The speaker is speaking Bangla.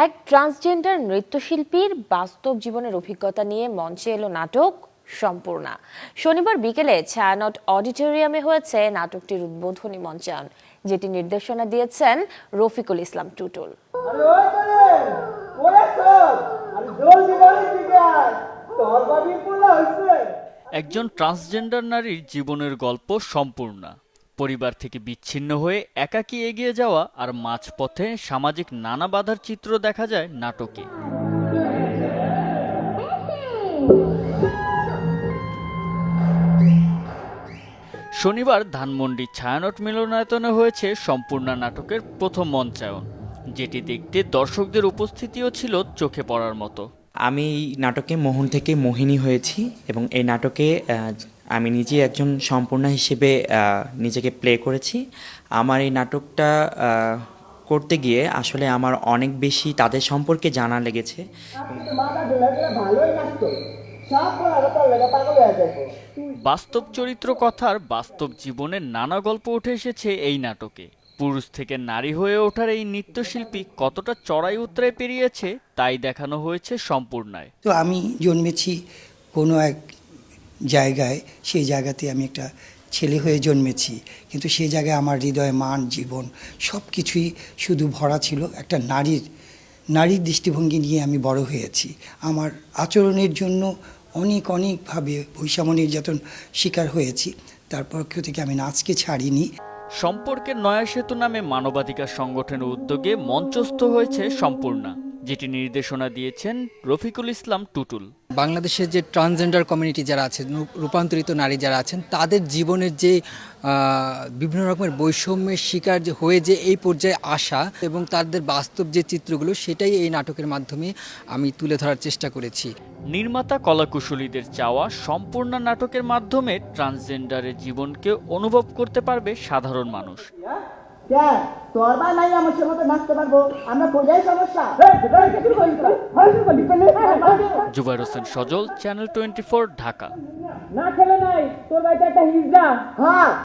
এক ট্রান্সজেন্ডার নৃত্যশিল্পীর বাস্তব জীবনের অভিজ্ঞতা নিয়ে মঞ্চে এলো নাটক সম্পূর্ণা। শনিবার বিকেলে ছায়ানট অডিটোরিয়ামে হয়েছে নাটকটির উদ্বোধনী মঞ্চায়ন, যেটি নির্দেশনা দিয়েছেন রফিকুল ইসলাম টুটুল। একজন ট্রান্সজেন্ডার নারীর জীবনের গল্প সম্পূর্ণা। পরিবার থেকে বিচ্ছিন্ন হয়ে একাকী এগিয়ে যাওয়া আর মাঝপথে সামাজিক নানা বাধার চিত্র দেখা যায় নাটকে। শনিবার ধানমন্ডি ছায়ানট মিলনায়তনে হয়েছে সম্পূর্ণা নাটকের প্রথম মঞ্চায়ন, যেটি দেখতে দর্শকদের উপস্থিতিও ছিল চোখে পড়ার মতো। আমি এই নাটকে মোহন থেকে মোহিনী হয়েছি এবং এই নাটকে আমি নিজে একজন সম্পূর্ণা হিসেবে নিজেকে প্লে করেছি। আমার এই নাটকটা করতে গিয়ে আসলে আমার অনেক বেশি তাদের সম্পর্কে জানা লেগেছে। বাস্তব চরিত্র কথার বাস্তব জীবনের নানা গল্প উঠে এসেছে এই নাটকে। পুরুষ থেকে নারী হয়ে ওঠার এই নৃত্যশিল্পী কতটা চড়াই উতরাই পেরিয়েছে তাই দেখানো হয়েছে সম্পূর্ণায়। তো আমি জন্মেছি কোনো এক জায়গায়, সেই জায়গাতে আমি একটা ছেলে হয়ে জন্মেছি, কিন্তু সেই জায়গায় আমার হৃদয়, মান, জীবন সব কিছুই শুধু ভরা ছিল একটা নারীর দৃষ্টিভঙ্গি নিয়ে আমি বড় হয়েছি। আমার আচরণের জন্য অনেকভাবে বৈষম্য নির্যাতন শিকার হয়েছি, তারপর থেকে আমি নাচকে ছাড়িনি। সম্পর্কের নয়া সেতু নামে মানবাধিকার সংগঠনের উদ্যোগে মঞ্চস্থ হয়েছে সম্পূর্ণা, যেটি নির্দেশনা দিয়েছেন রফিকুল ইসলাম টুটুল। বাংলাদেশের যে ট্রান্সজেন্ডার কমিউনিটি যারা আছেন, রূপান্তরিত নারী যারা আছেন, তাদের জীবনের যে বিভিন্ন রকমের বৈষম্যের শিকার হয়ে যে এই পর্যায়ে আসা এবং তাদের বাস্তব যে চিত্রগুলো, সেটাই এই নাটকের মাধ্যমে আমি তুলে ধরার চেষ্টা করেছি। নির্মাতা কলাকুশলীদের চাওয়া সম্পূর্ণা নাটকের মাধ্যমে ট্রান্সজেন্ডারের জীবনকে অনুভব করতে পারবে সাধারণ মানুষ। জুবাইর হোসেন সজল, চ্যানেল 24, ঢাকা।